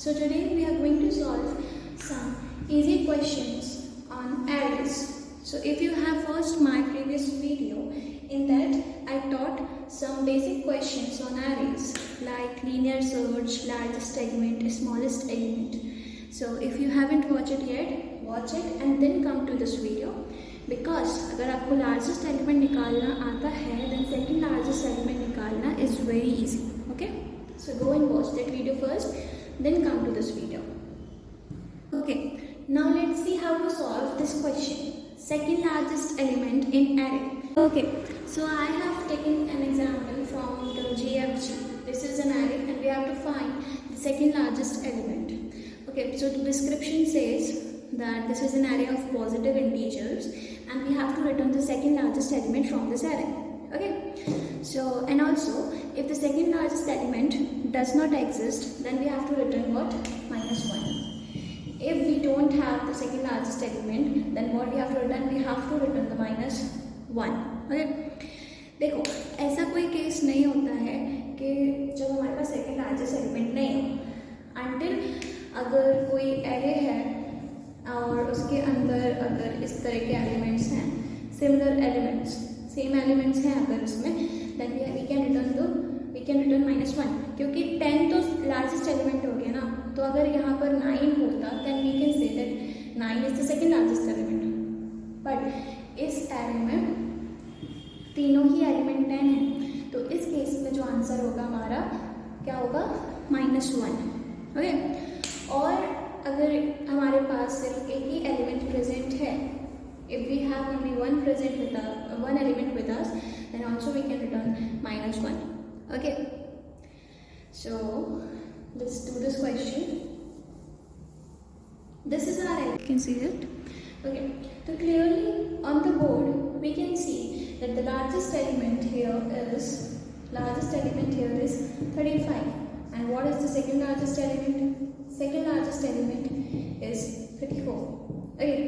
So today we are going to solve some easy questions on arrays. So if you have watched my previous video, in that I taught some basic questions on arrays like linear search, largest element, smallest element. So if you haven't watched it yet, watch it and then come to this video. Because अगर आपको largest element निकालना आता है, then second largest element निकालना is very easy. Okay? So go and watch that video first, then come to this video. Okay, now let's see how to solve this question. Second largest element in array. Okay, so I have taken an example from the GFG. This is an array and we have to find the second largest element. Okay, so the description says that this is an array of positive integers and we have to return the second largest element from this array. Okay, so and also if the second largest element does not exist, then we have to return what? -1. If we don't have the second largest element, then what we have to return? We have to return the -1. Okay, देखो ऐसा कोई case नहीं होता है कि जब हमारे पास सेकेंड लार्जेस्ट एलिमेंट नहीं हो, until अगर कोई एरे है और उसके अंदर अगर इस तरह के एलिमेंट्स हैं, सिमिलर एलिमेंट्स, सेम एलिमेंट्स हैं अगर उसमें, देन वी कैन रिटर्न -1, क्योंकि 10 तो लार्जेस्ट एलिमेंट हो गया ना. तो अगर यहाँ पर 9 होता, then we can say that 9 is the second largest element. But इस एरे में तीनों ही एलिमेंट 10 हैं, तो इस केस में जो आंसर होगा हमारा क्या होगा? -1. ओके, और अगर हमारे पास सिर्फ एक ही एलिमेंट प्रेजेंट है, if we have only one element with us, then also we can return -1. Okay, so let's do this question. This is our array. You can see it. Okay, so clearly on the board we can see that the largest element here is 35. And what is the second largest element? Second largest element is 34. Okay,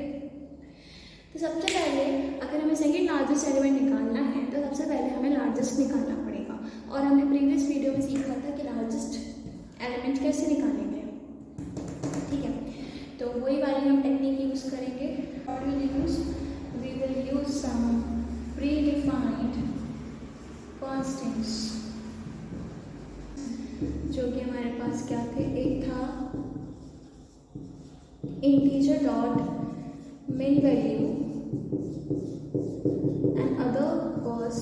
तो सबसे पहले अगर हमें second largest element निकालना है तो सबसे पहले हमें लार्जेस्ट निकालना पड़ेगा. और हमने प्रीवियस वीडियो में सीखा था कि लार्जेस्ट एलिमेंट कैसे निकालेंगे. ठीक है, तो वही वाली हम टेक्निक यूज़ करेंगे. और we will use some predefined constants, जो कि हमारे पास क्या थे. एक था integer dot min value and other was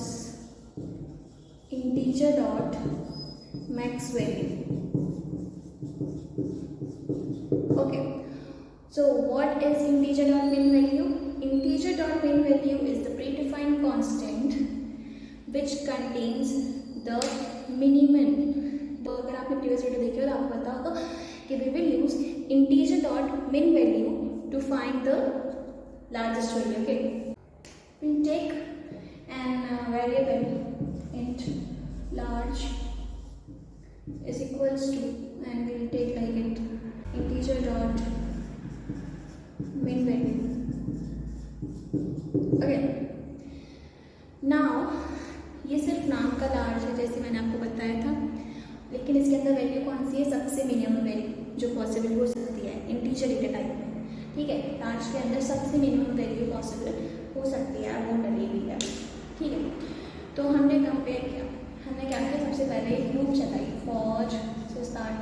integer dot max value. Okay, so what is integer dot min value? Integer dot min value is the predefined constant which contains the minimum. तो अगर आपने previous video देखी हो तो आपको पता होगा कि we will use integer dot min value to find the largest value. Okay, we'll take an variable int large is equals to, and we'll take like it integer dot min value. Okay, now ये सिर्फ नाम का large है जैसे मैंने आपको बताया था, लेकिन इसके अंदर वैल्यू कौन सी है? सबसे मिनिमम वैल्यू जो पॉसिबल हो सकती है इंटीजर डेटा टाइप में. ठीक है, लार्ज के अंदर सबसे मिनिमम वैल्यू पॉसिबल हो सकती है, वो डली हुई है. ठीक है, तो हमने कंपेयर किया. हमने क्या किया? सबसे पहले एक लूप चलाई. फॉर से स्टार्ट,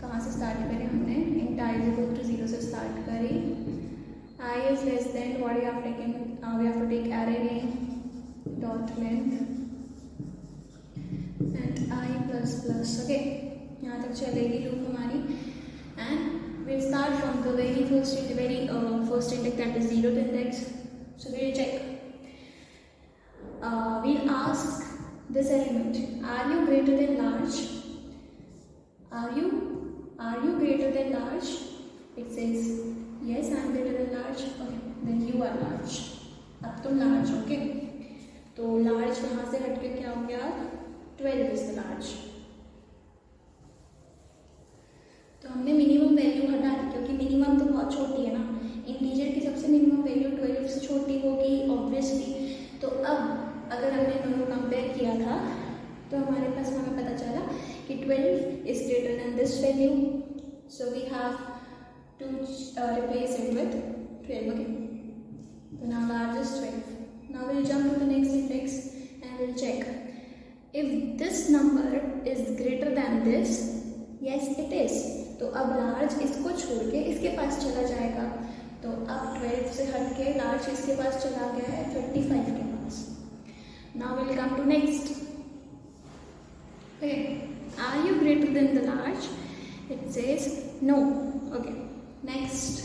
कहाँ से स्टार्ट करें हमने? इंट i = 0 से स्टार्ट करी. I is less than what we have taken. We have to take array name dot length and I ++. Okay, यहाँ तक चलेगी लूप हमारी. And we'll start from the very first index, that is 0th index. So we'll check. We'll ask this element, are you greater than large? Are you greater than large? It says yes, I am greater than large. Okay, then you are large. अब तुम large. Okay, तो large यहाँ से हट के क्या हो गया? 12 is the large. तो हमने मिनिमम वैल्यू हटा दी, क्योंकि मिनिमम तो बहुत छोटी है ना. इंटीजर की सबसे मिनिमम वैल्यू 12 से छोटी होगी ऑब्वियसली. तो अब अगर हमने दोनों कंपेयर किया था तो हमारे पास हमें पता चला कि 12 is greater then this value. So we have to replace it with 12. Okay. So now largest 12. Now we'll jump to the next index and we'll check. If this number is greater than this, yes it is. तो अब large इसको छोड़ के इसके पास चला जाएगा. तो अब 12 से हट के लार्ज इसके पास चला गया है 35 के पास. Now we'll come to next. Okay, are you greater than the large? It says no. Okay, next.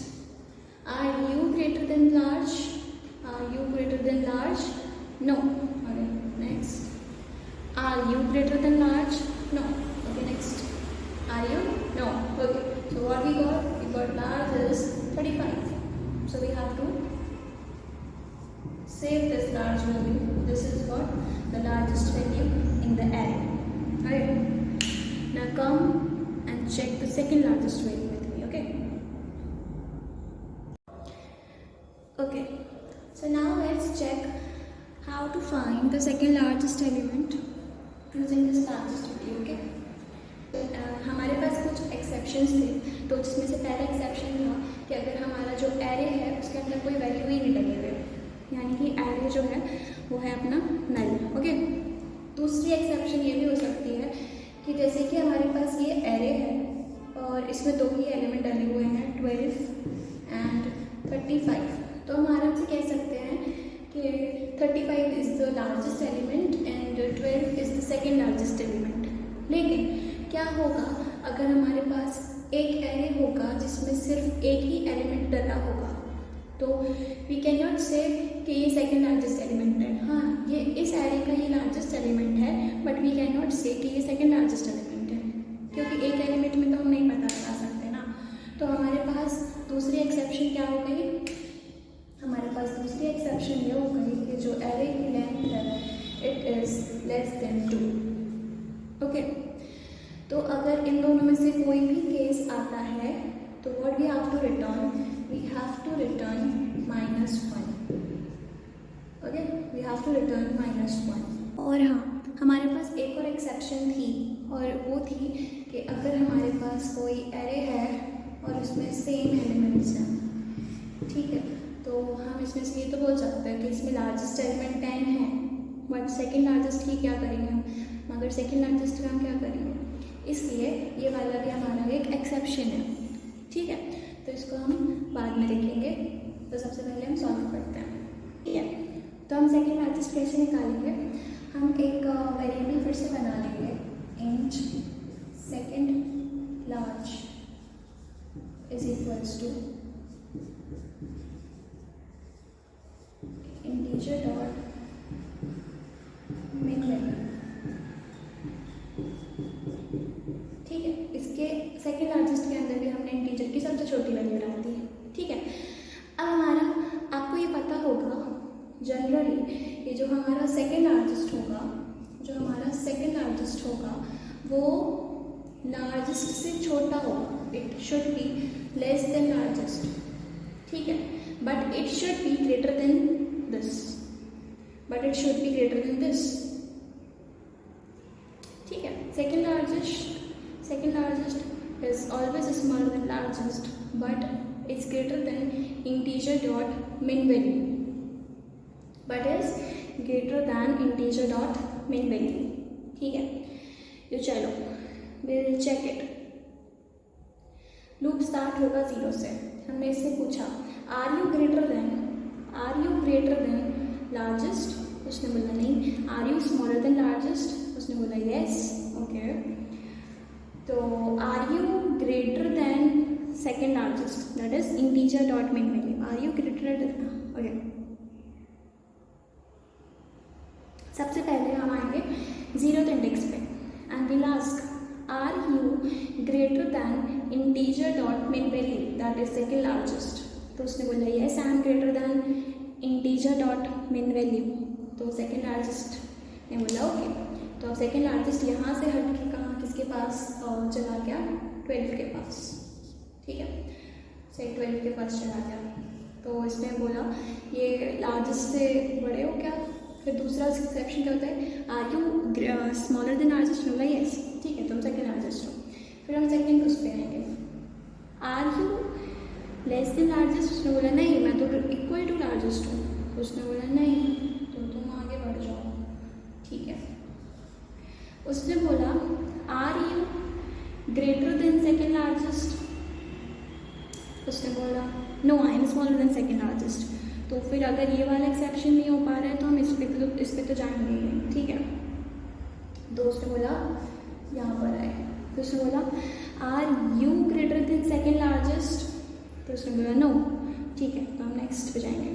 Are you greater than large? Are you greater than large? No. Okay, next. Are you greater than large? No. Okay, next. Are you? No. Okay, so what we got? We got large is 35. So we have to save this large value. This is what the largest value in the array. Alright. Now come and check the second largest value with me. Okay. Okay. So now let's check how to find the second largest element using this largest value. Okay. हमारे पास कुछ exceptions थे. तो जिसमें से पहला exception था कि अगर हमारा जो एरे है उसके अंदर कोई वैल्यू ही नहीं डली हुई, यानी कि एरे जो है वो है अपना नल. ओके. दूसरी एक्सेप्शन ये भी हो सकती है कि जैसे कि हमारे पास ये एरे है और इसमें दो ही एलिमेंट डले हुए हैं 12 एंड 35. तो हम आराम से कह सकते हैं कि 35 is the largest element and 12 is the second largest element. लेकिन क्या होगा अगर हमारे पास एक एरे होगा जिसमें सिर्फ एक ही एलिमेंट डला होगा? तो वी कैन नॉट से कि ये सेकेंड लार्जेस्ट एलिमेंट है. हाँ, ये इस एरे का ये लार्जेस्ट एलिमेंट है, बट वी कैन नॉट से कि ये सेकेंड लार्जेस्ट एलिमेंट है, क्योंकि एक एलिमेंट में तो हम नहीं पता लगा सकते ना. तो हमारे पास दूसरी एक्सेप्शन क्या हो गई? हमारे पास दूसरी एक्सेप्शन ये हो गई कि जो एरे की लेंथ है it is less than 2. Okay. तो अगर इन दोनों में से कोई भी केस आता है तो what we have to return? We have to return -1. Okay, we have to return -1. और हाँ, हमारे पास एक और एक्सेप्शन थी और वो थी कि अगर हमारे पास कोई एरे है और उसमें सेम एलिमेंट्स हैं, ठीक है, तो हम इसमें से ये तो बोल सकते हैं कि इसमें लार्जेस्ट एलिमेंट 10 है, बट सेकेंड लार्जेस्ट की क्या करेंगे हम? मगर सेकेंड लार्जेस्ट का हम क्या करेंगे? इसलिए ये वाला भी हमारा एक एक्सेप्शन है. ठीक है, तो इसको हम बाद में देखेंगे. तो सबसे पहले हम सॉल्व करते हैं. ठीक है, तो हम सेकेंड लार्जेस्ट कैसे निकालेंगे? हम एक वेरिएबल फिर से बना लेंगे. Int second large is equals to integer dot min value. ठीक है, इसके सेकेंड लार्जेस्ट के अंदर भी हमने इंटीजर की सबसे छोटी वैल्यू डाल दी है. ठीक है, अब हमारा आपको ये पता होगा जनरली ये जो हमारा सेकेंड लार्जेस्ट होगा, वो लार्जेस्ट से छोटा होगा. It should be less than largest. ठीक है, but it should be greater than this. ठीक है, second largest is always smaller than largest, but it's greater than integer dot min value. ठीक है, तो चलो we'll check it. Loop start होगा 0 से. हमने इससे पूछा are you greater than largest? उसने बोला नहीं. Are you smaller than largest? उसने बोला यस. ओके, तो are you greater than second largest? That is integer dot min value. Are you greater than? Okay, सबसे पहले हम आएंगे 0th इंडेक्स पे and will ask are you greater than integer dot min value, that is second largest? तो उसने बोला yes, I am greater than integer dot min value. तो second largest ने बोला ओके. तो अब सेकेंड लार्जेस्ट यहाँ से हट के कहाँ किसके पास चला गया? 12 के पास. ठीक है, से 12 के पास चला गया. तो इसने बोला ये लार्जेस्ट से बड़े हो क्या? फिर दूसरा एक्सेप्शन क्या होता है? Are you smaller than largest? बोला यस. ठीक है, तुम सेकेंड लार्जेस्ट हो. फिर हम सेकेंड उस पर आएंगे. Are you less than largest? उसने बोला नहीं, मैं तो इक्वल टू लार्जेस्ट हूँ। तो उसने बोला नहीं, तो तुम आगे बढ़ जाओ। ठीक है। उसने बोला are you greater than second largest? उसने बोला no, I am smaller than second largest. तो फिर अगर ये वाला एक्सेप्शन नहीं हो पा रहा है तो हम इस पे तो जाएंगे ही। ठीक है। तो उसने बोला यहाँ पर है। तो उसने बोला are you greater than second largest? तो उसने बोला नो। ठीक है, तो हम नेक्स्ट पे जाएंगे।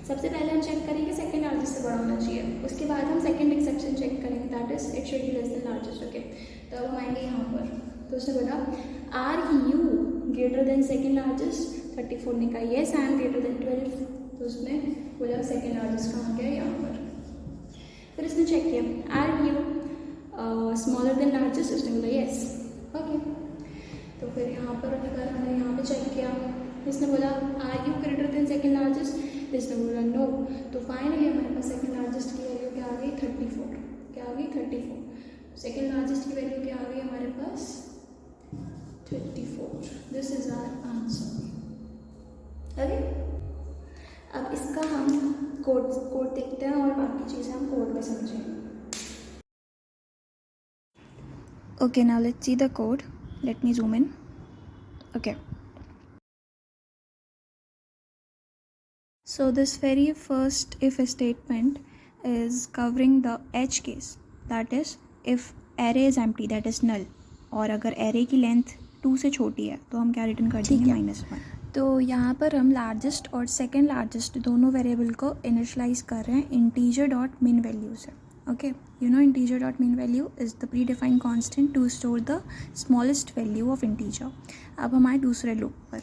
सबसे पहले हम चेक करेंगे सेकेंड लार्जेस्ट से बड़ा होना चाहिए, उसके बाद हम सेकेंड एक्सेप्शन चेक करेंगे, that is it should be less than largest. Okay, तो अब हम आएंगे यहाँ पर। तो उसने बोला are you greater than second largest? 34 ने कहा yes, I am greater than 12। तो उसने बोला सेकेंड लार्जेस्ट कहाँ गया, यहाँ पर। फिर उसने चेक किया are you smaller than largest? उसने बोला येस। ओके, तो फिर यहाँ पर अगर हमने यहाँ पे चेक किया, इसने बोला are you greater than second largest? इसने बोला नो। तो फाइनली हमारे पास सेकेंड लार्जेस्ट की वैल्यू क्या आ गई, 34। क्या आ गई, 34। सेकेंड लार्जेस्ट की वैल्यू क्या आ गई हमारे पास, 34। This is our answer. Okay, अब इसका हम कोड देखते हैं और बाकी चीज़ें हम कोड में समझेंगे। Okay, now let's see the code. Let me zoom in. Okay. So this very first if statement is covering the edge case. That is, if array is empty, that is null. और अगर array की length 2 से छोटी है तो हम क्या return कर देंगे, -1। तो यहाँ पर हम लार्जेस्ट और सेकेंड लार्जेस्ट दोनों वेरिएबल को इनिशलाइज कर रहे हैं इंटीजर डॉट मिन वैल्यू से। Okay, you know integer dot mean value is the predefined constant to store the smallest value of integer। अब हम आए दूसरे लूप पर।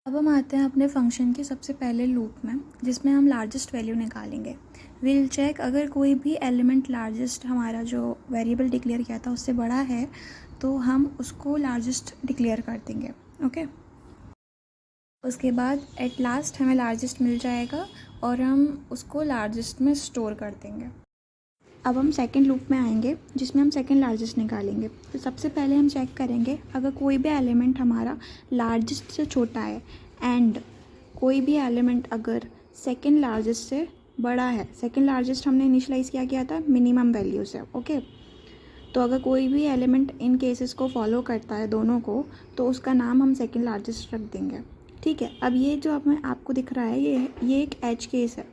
अब हम आते हैं अपने फंक्शन के सबसे पहले लूप में, जिसमें हम लार्जेस्ट वैल्यू निकालेंगे। विल चेक अगर कोई भी एलिमेंट लार्जेस्ट हमारा जो वेरिएबल डिक्लेयर किया था उससे बड़ा है तो हम उसको लार्जेस्ट डिक्लेयर कर देंगे। ओके, उसके बाद एट लास्ट हमें लार्जेस्ट मिल जाएगा और हम उसको लार्जेस्ट में स्टोर कर देंगे। अब हम सेकेंड लूप में आएंगे जिसमें हम सेकेंड लार्जेस्ट निकालेंगे। तो सबसे पहले हम चेक करेंगे अगर कोई भी एलिमेंट हमारा लार्जेस्ट से छोटा है एंड कोई भी एलिमेंट अगर सेकेंड लार्जेस्ट से बड़ा है। सेकेंड लार्जेस्ट हमने इनिशलाइज किया था मिनिमम वैल्यू से। ओके, तो अगर कोई भी एलिमेंट इन केसेस को फॉलो करता है दोनों को, तो उसका नाम हम सेकेंड लार्जेस्ट रख देंगे। ठीक है, अब ये जो आपको दिख रहा है ये एक एज केस है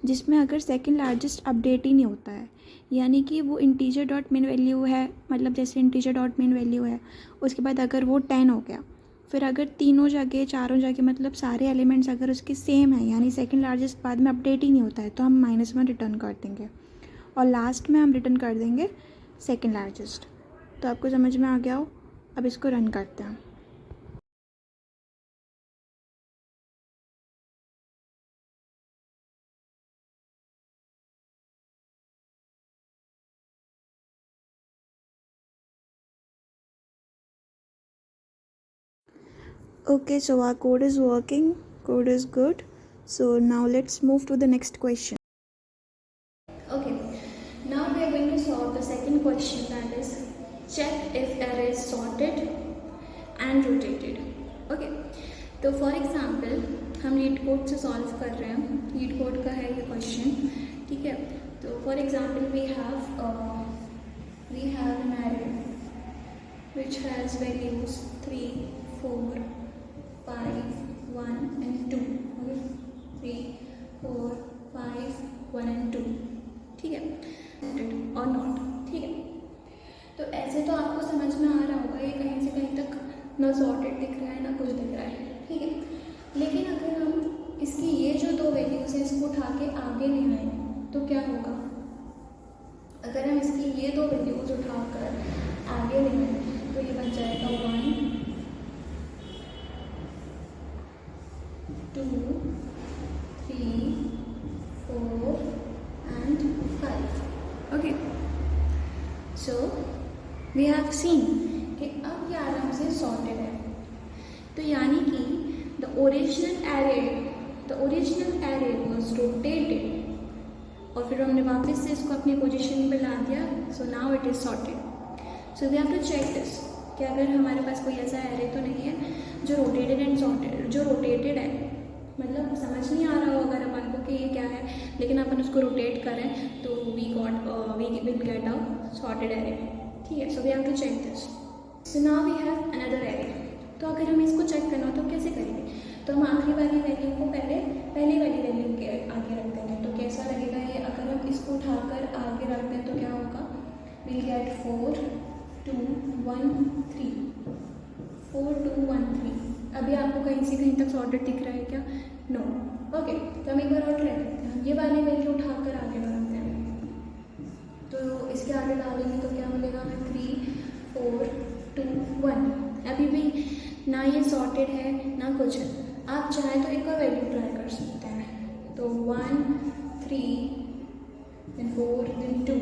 जिसमें अगर सेकेंड लार्जेस्ट अपडेट ही नहीं होता है, यानी कि वो इंटीजर डॉट मिन वैल्यू है, मतलब जैसे इंटीजर डॉट मिन वैल्यू है, उसके बाद अगर वो 10 हो गया, फिर अगर तीनों जगह चारों जगह मतलब सारे एलिमेंट्स अगर उसके सेम है यानी सेकेंड लार्जेस्ट बाद में अपडेट ही नहीं होता है, तो हम -1 रिटर्न कर देंगे और लास्ट में हम रिटर्न कर देंगे सेकेंड लार्जेस्ट। तो आपको समझ में आ गया हो। अब इसको रन करते हैं। Okay, so our code is working, code is good. So now let's move to the next question. Okay, now we are going to solve the second question, that is check if array is sorted and rotated. Okay, तो for example हम leet code से solve कर रहे हैं, leet code का है ये question. ठीक है, तो for example we have an array which has values 3, 4, 5, 1 and 2। 3, 4, 5, 1 and 2। ठीक है, और नॉट। ठीक है, तो ऐसे तो आपको समझ में आ रहा होगा ये कहीं से कहीं तक ना सॉर्टेड दिख रहा है ना कुछ दिख रहा है। ठीक है, लेकिन अगर हम इसकी ये जो दो वैल्यूज हैं इसको उठा के आगे ले आए तो क्या होगा। अगर हम इसकी ये दो वैल्यूज उठाकर आगे ले आए तो ये बन जाएगा 1, 2, 3, 4 and 5। Okay, so we have seen कि अब ये आराम से सॉर्टेड है। तो यानी कि the original array was rotated और फिर हमने वापस से इसको अपनी पोजीशन पे ला दिया। So now it is sorted. So we have to check this कि अगर हमारे पास कोई ऐसा एरे तो नहीं है जो रोटेट जो रोटेटेड है, मतलब समझ नहीं आ रहा हो अगर अपन को कि ये क्या है, लेकिन अपन उसको रोटेट करें तो we will get a sorted array. ठीक है, so we have to check this. So now we have another array. तो अगर हमें इसको चेक करना हो तो कैसे करेंगे? तो हम आखिरी वाली वैल्यू को पहली वाली वैल्यू के आगे रख देंगे। तो कैसा लगेगा ये? अगर हम इसको उठाकर आगे रख दें तो क्या होगा? Will get 4 2 1 3, 4 2 1 3। अभी आपको कहीं से कहीं तक सॉर्टेड दिख रहा है क्या? नो। ओके, तो हम एक बार और ट्राई करते हैं। ये वाली वैल्यू उठाकर आगे बढ़ाते हैं, तो इसके आगे डालेंगे तो क्या मिलेगा हमें? 3 4 2 1। अभी भी ना ये सॉर्टेड है ना कुछ है। आप चाहें तो एक और वैल्यू ट्राई कर सकते हैं। तो 1 3 then 4 then 2।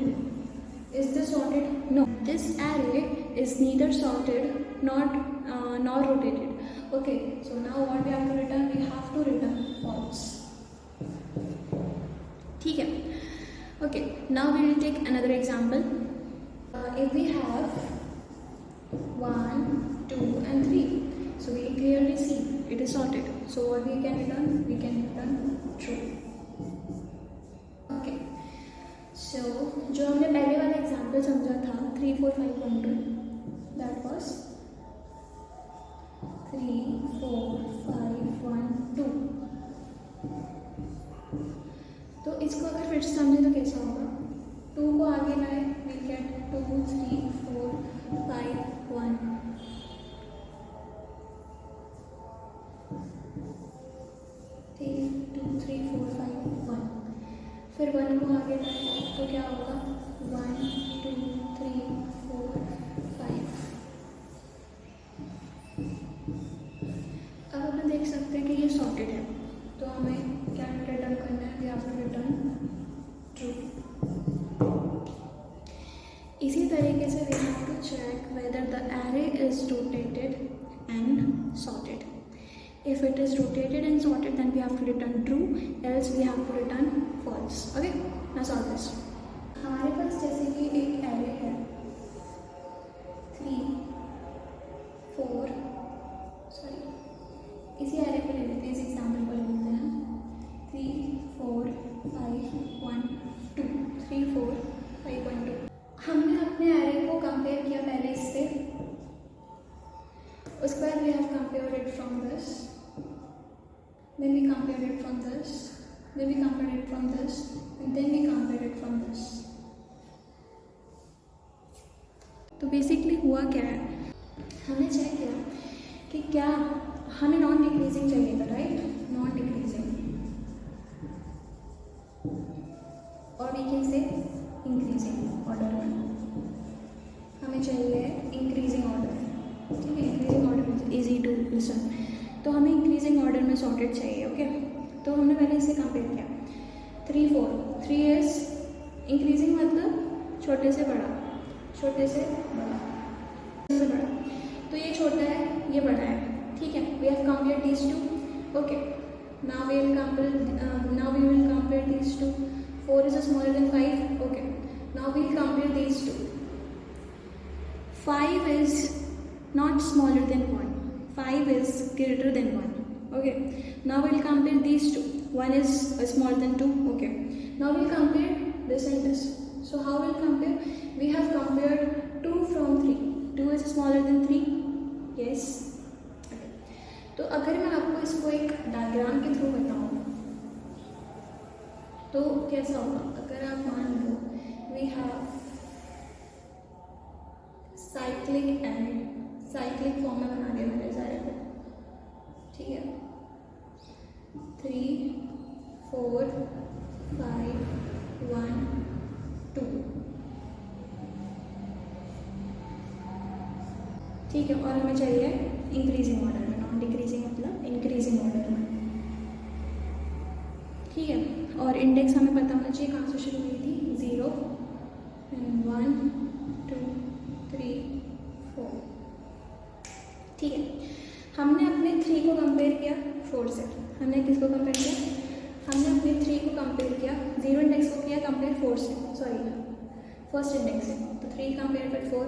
Is this sorted? No. This array is neither sorted nor rotated. Okay, so now what we have to return? We have to return false. ठीक है. Okay, now we will take another example. If we have 1 2 and 3, so we clearly see it is sorted. So what we can return? We can return true. Okay. So जो हमने पहले वाला example समझा था 3 4 5 1 2, that was 3 4 5 1 2। तो इसको अगर फिर से समझें तो कैसा होगा? 2 को आगे लाए, वी गेट 2 3 4 5 1। 3 2 3 4 5 1। फिर 1 को आगे लाए तो क्या होगा? 1 2 3 4 5। अब अपन देख सकते हैं कि ये सॉर्टेड है, तो हमें क्या रिटर्न करना है? We have to return true. इसी तरीके से we have to check whether the array is rotated and sorted. If it is rotated and sorted, then we have to return true, else we have to return false. Okay, now solve this. हमारे पास जैसे कि एक array है 3 4, sorry इसी array को ले लेते हैं, इस एग्जाम्पल को ले लेते हैं। 3 4 5 1 2 3 4 5 1 2। हमने अपने एरे को कंपेयर किया पहले इससे, उसके बाद we have compared it from this, then we compared it from this, then we compared it from this, and then we compared it from this. तो बेसिकली हुआ क्या है? हमने चेक किया कि क्या हमें नॉन डिक्रीजिंग चाहिए था, राइट? नॉन डिक्रीजिंग, और we can say increasing order में हमें चाहिए इंक्रीजिंग ऑर्डर। ठीक है, increasing order easy to listen, तो हमें इंक्रीजिंग ऑर्डर में सॉर्टेड चाहिए। ओके, तो हमने पहले इसे कंपेयर किया 3 4। 3 इज इंक्रीजिंग, मतलब छोटे से बड़ा, छोटे से बड़ा, से बड़ा। तो ये छोटा है, ये बड़ा है। ठीक है, we have compared these two. Okay, now we will compare these two. 4 is smaller than 5। Okay, now we will compare these two. 5 is not smaller than 1, 5 is greater than 1. Okay, now we'll compare these two. 1 is smaller than 2. Okay, now we'll compare this and this. So how we'll compare? We have compared 2 from 3. 2 is smaller than 3. Yes. Okay. तो अगर मैं आपको इसको एक diagram के through बताऊँ तो कैसा होगा? अगर आप मान लो we have cyclic and cyclic form में बना दिया मैंने सारे को। ठीक है, 3 4 5 1 2। ठीक है, और हमें चाहिए इंक्रीजिंग ऑर्डर में, नॉन डिक्रीजिंग मतलब इंक्रीजिंग ऑर्डर में। ठीक है, और इंडेक्स हमें पता होना चाहिए कहाँ से शुरू हुई थी, 0 1 2 3 4। ठीक है, हमने अपने 3 को कंपेयर किया 4 से। हमने किसको कंपेयर किया? हमने अपने 3 को कंपेयर किया, 0 इंडेक्स को किया कंपेयर 4 से, सॉरी फर्स्ट इंडेक्स से। तो 3 compare with 4,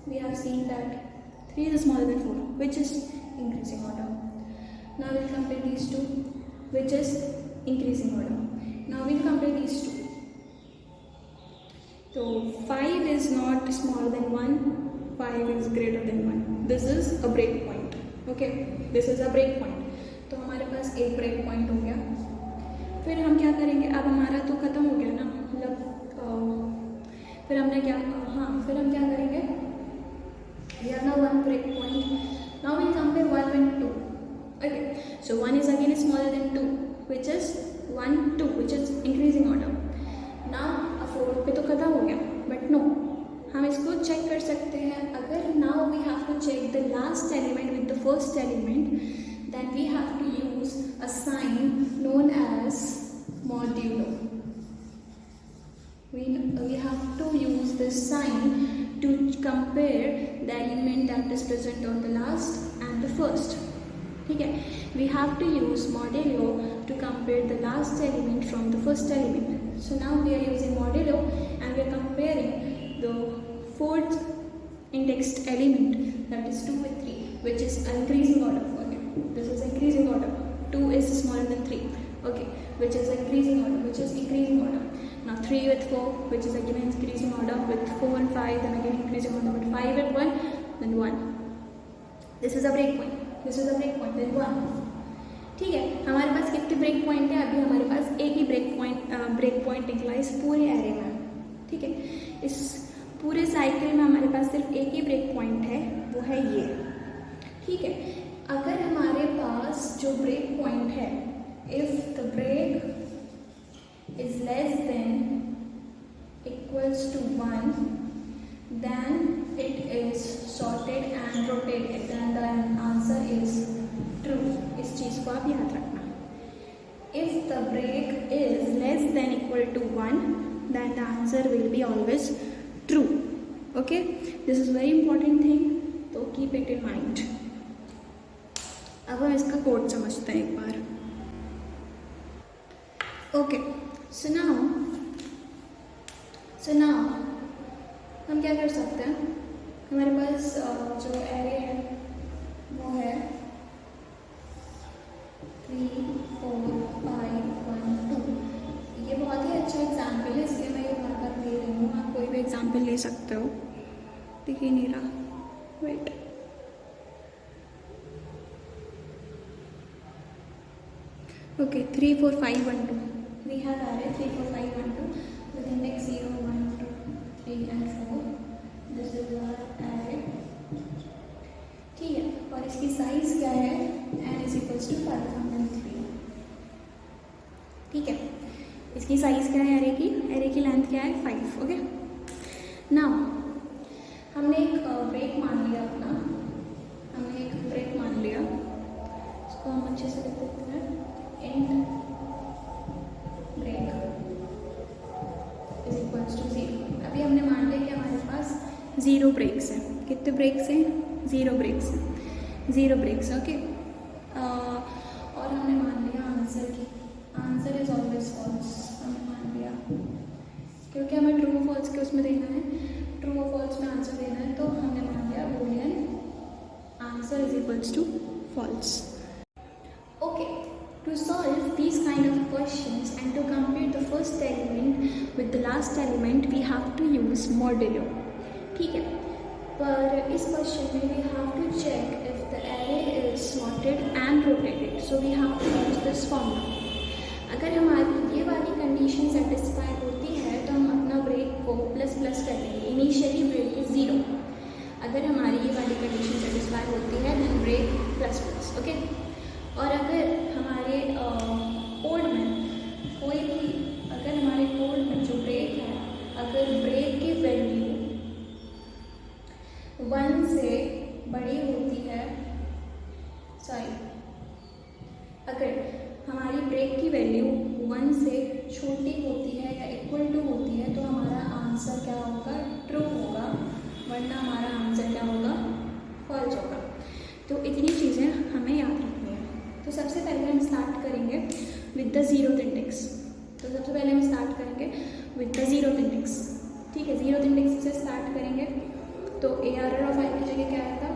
we have seen that 3 is smaller than 4, which is increasing order. Now we'll compare these two, which is increasing order. Now we'll compare these two. So 5 is not smaller than 1, 5 is greater than 1. This is a break point. Okay, this is a break point. तो हमारे पास एक break point हो गया. फिर हम क्या करेंगे, अब हमारा तो ख़त्म हो गया ना, मतलब फिर हमने क्या, फिर हम क्या करेंगे, we have now one break point. Now we'll compare 1 and 2. Okay, so 1 is again smaller than 2, which is 1, 2, which is increasing order. Now 4 पे तो ख़त्म हो गया, बट नो, हम इसको चेक कर सकते हैं. अगर now we have to check the last element with the first element, then we have to use a sign known as modulo. We have to use this sign to compare the element that is present on the last and the first. ठीक है, we have to use modulo to compare the last element from the first element. So now we are using modulo and we are comparing the fourth indexed element, that is 2 with 3, which is increasing order. Okay, this is increasing order. 2 is smaller than 3. Okay, which is increasing order, which is increasing order. Now 3 with 4, which is again increasing order. With 4 and 5, then again increasing order. With 5 with 1, then 1. This is a break point. This is a break point. Then 1. ठीक है, हमारे पास कितने break point है? अभी हमारे पास एक ही break point निकला इस पूरे एरे में. ठीक है, इस पूरे साइकिल में हमारे पास सिर्फ एक ही ब्रेक पॉइंट है, वो है ये. ठीक है, अगर हमारे पास जो ब्रेक पॉइंट है, if the break is less then equals to 1, then it is sorted and rotated, then the answer is true. इस चीज़ को आप याद रखना. If the break is less than equal to 1, then the answer will be always true. Okay, this is very important thing, so keep it in mind. अब हम इसका code समझते हैं एक बार. Okay, so now हम क्या कर सकते हैं, हमारे पास जो एरे है वो है 3, 4, 5, 1, 2. ये बहुत ही अच्छा एग्जाम्पल है, इसलिए मैं ये बार बार ले रही हूँ. आप कोई भी एग्जाम्पल ले सकते हो. दिख ही नहीं रहा, wait. Okay, 3, 4, 5, 1, 2. We have array 3, 4, 5, 1, 2 with index 0, 1, 2, 3 and 4. This is our array. ठीक है, और इसकी साइज क्या है? n is equals to 503. ठीक है, इसकी साइज़ क्या है एरे की? एरे की लेंथ क्या है? 5. ओके, नाउ हमने एक ब्रेक मान लिया अपना. हमने एक ब्रेक मान लिया, इसको हम अच्छे से लिख देते हैं. And break is equals to 0. अभी हमने मान लिया कि हमारे पास 0 ब्रेक्स हैं. कितने ब्रेक्स हैं? 0 ब्रेक्स हैं. 0 ब्रेक्स. ओके, और हमने मान लिया आंसर की. Answer is always false. हमने मान लिया क्योंकि हमें ट्रू फॉल्स के उसमें देना है, ट्रू और फॉल्स में आंसर देना है, तो हमने मान लिया boolean answer is equals to false. Okay, to solve these kind of questions and to compare the first element with the last element we have to use modulo. ठीक है, पर इस क्वेश्चन में we have to check if the array is sorted and rotated, so we have to use this formula. अगर हमारी ये वाली condition satisfy होती है तो हम अपना ब्रेक को प्लस प्लस कर देंगे. Initially break is 0. अगर हमारी ये वाली कंडीशन सेटिस्फाई होती है then break plus plus. Okay, और अगर हमारे कोड में कोई भी, अगर हमारे कोड में जो ब्रेक है, अगर ब्रेक की वैल्यू 1 से बड़ी होती है, अगर हमारी ब्रेक की वैल्यू 1 से छोटी होती है या इक्वल टू होती है तो हमारा आंसर क्या होगा? ट्रू होगा, वरना हमारा आंसर क्या होगा? फॉल्स होगा. तो इतनी चीज़ें हमें याद रखनी है. तो सबसे पहले हम स्टार्ट करेंगे विद द 0th इंडेक्स. तो सबसे पहले हम स्टार्ट करेंगे विद द 0th इंडेक्स. ठीक है, 0th इंडेक्स से स्टार्ट करेंगे. तो ARR ऑफ 5 की जगह क्या आएगा?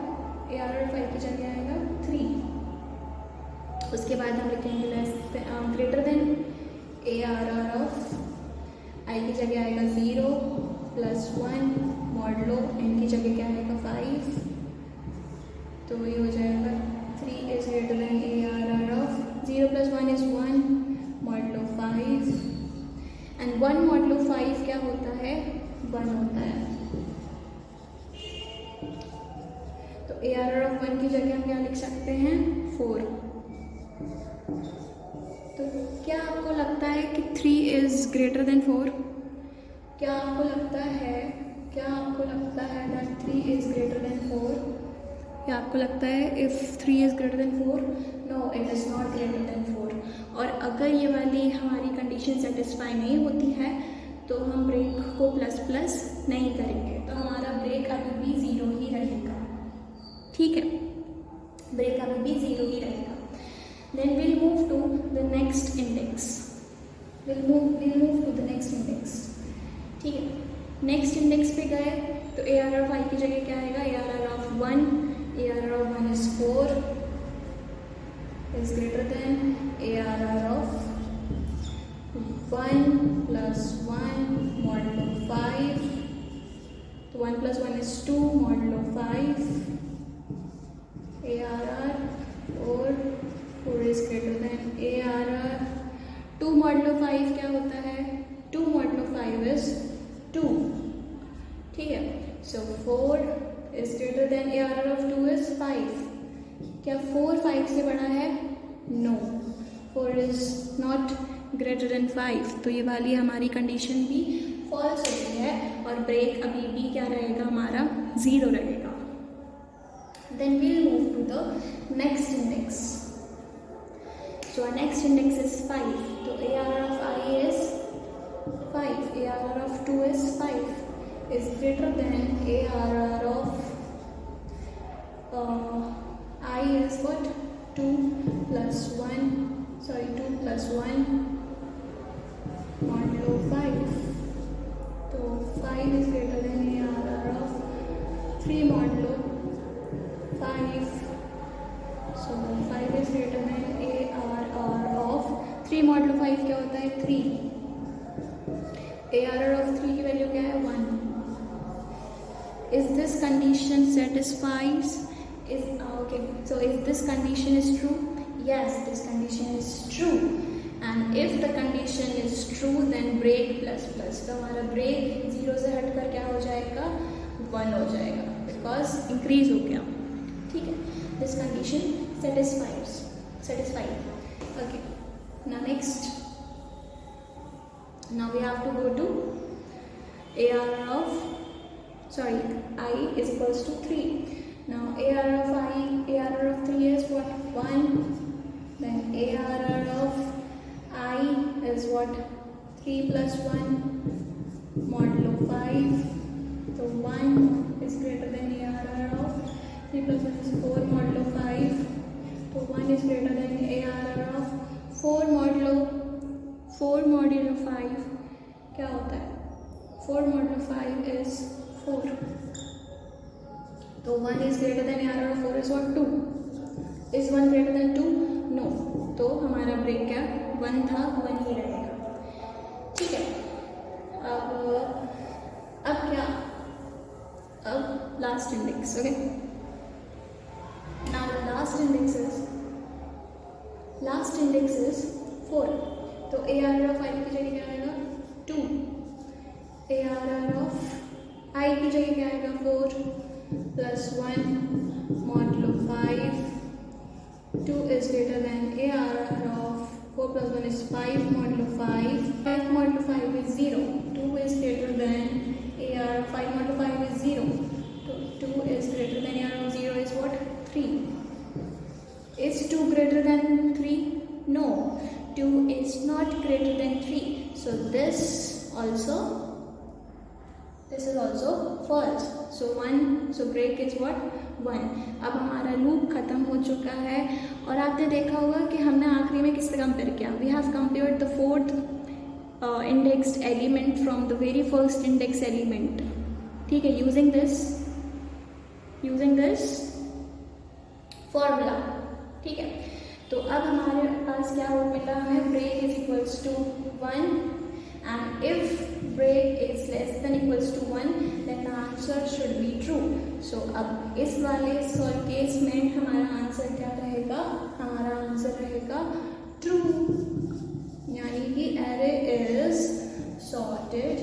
ARR ऑफ 5 की जगह आएगा 3. उसके बाद हम लिखेंगे greater than ARR of I की जगह आएगा 0 प्लस 1 मॉडलो N की जगह क्या आएगा 5, तो ये हो जाएगा 3 is greater than ARR of 0 plus 1 is 1 modulo 5 and 1 modulo 5 क्या होता है 1 होता है। तो ARR ऑफ 1 की जगह हम क्या लिख सकते हैं 4। तो क्या आपको लगता है कि 3 इज ग्रेटर देन 4? क्या आपको लगता है that 3 is greater than 4? क्या आपको लगता है if 3 is greater than 4? No, it is not greater than 4। और अगर ये वाली हमारी कंडीशन सेटिस्फाई नहीं होती है तो हम ब्रेक को प्लस प्लस नहीं करेंगे, तो हमारा ब्रेक अभी भी 0 ही रहेगा। ठीक है, ब्रेक अभी भी 0 ही रहेगा। Then we'll move to the next index. We'll move to the next index। ठीक है, नेक्स्ट इंडेक्स पे गए तो ARR ऑफ I की जगह क्या आएगा ARR of 1, ARR of 1 is 4 is greater than ARR of 1 plus 1 modulo 5, तो 1 plus 1 is 2 modulo 5 ARR और 4 is greater than ARR 2 modulo 5 क्या होता है 2 modulo 5 is 2। ठीक है, so 4 is greater than ARR of 2 is 5। क्या 4 5 से बड़ा है? No, 4 is not greater than 5, तो ये वाली हमारी कंडीशन भी फॉल्स होती है और ब्रेक अभी भी क्या रहेगा हमारा 0 रहेगा। Then we'll move to the next index. So next index is 5, तो ARR of I is 5, ARR of 2 is 5 is greater than ARR of I is what 2 plus 1 modulo 5, तो 5 is greater than ARR of 3 modulo 5, so 5 is greater than ARR of 3 modulo 5 क्या होता है 3। ARR of 3 की value क्या है 1। Is this condition satisfies? Is this condition is true? Yes, this condition is true, and if the condition is true then break plus plus, तो हमारा break 0 से हटकर क्या हो जाएगा 1 हो जाएगा because increase हो गया। ठीक है, this condition satisfied। Okay, now next, now we have to go to ARR of I is equals to 3। now ARR of 3 is what 1, then ARR of I is what 3 plus 1 modulo 5, so 1 is greater than ARR of 3 plus 1 is 4 modulo 5, so 1 is greater than ARR of 4 modulo 5 क्या होता है 4 modulo 5 is 4, तो 1 is greater than ARR of 4 is what 2, is 1 greater than 2? No, तो हमारा break क्या 1 था 1 ही रहेगा। ठीक है, अब क्या, अब last index. Okay, now the last index is 4, तो ARR of I की जगह क्या आएगा 2, ARR of I की जगह क्या आएगा 4 plus 1 modulo 5, 2 is greater than ARR of 4 plus 1 is 5 modulo 5, 5 modulo 5 is 0, 2 is greater than ARR of 5 modulo 5 is 0, so 2 is greater than ARR of 0 is what 3. Is 2 greater than 3? No, 2 is not greater than 3, so this is also false, so break is what 1। अब हमारा loop खत्म हो चुका है और आपने देखा होगा कि हमने आखिरी में किससे कंपेयर किया, we have compared the 4th indexed element from the very first index element। ठीक है, using this formula। ठीक है, तो अब हमारे पास क्या हो मिला हमें, break is equals to 1 and if break is less then equals to 1 then answer should be true. So अब इस वाले केस में हमारा आंसर क्या रहेगा, हमारा आंसर रहेगा ट्रू, यानी कि array is sorted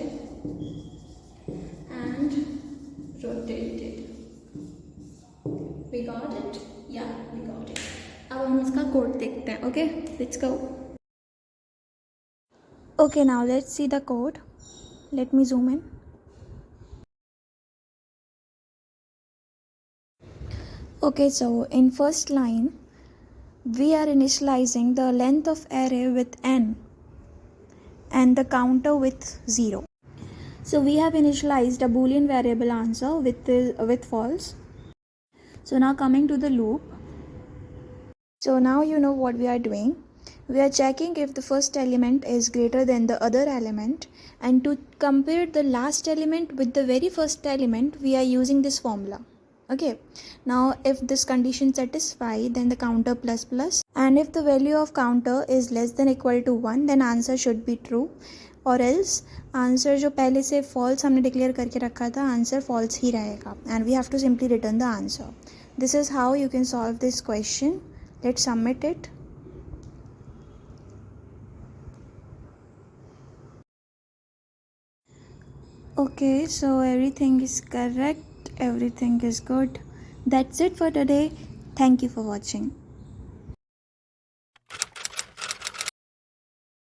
and rotated. We got it? Yeah, we got it. अब हम इसका कोड देखते हैं. Okay, let's go. Okay, now let's see the code. Let me zoom in. Okay, so in first line, we are initializing the length of array with n and the counter with 0. So we have initialized a boolean variable answer with false. So now coming to the loop. So now you know what we are doing. We are checking if the first element is greater than the other element, and to compare the last element with the very first element, we are using this formula. Okay, now if this condition satisfy, then the counter plus plus, and if the value of counter is less than equal to 1, then answer should be true, or else answer जो पहले से false हमने declare करके रखा था, answer false ही रहेगा, and we have to simply return the answer. This is how you can solve this question. Let's submit it. Okay, so everything is correct, everything is good. That's it for today. Thank you for watching.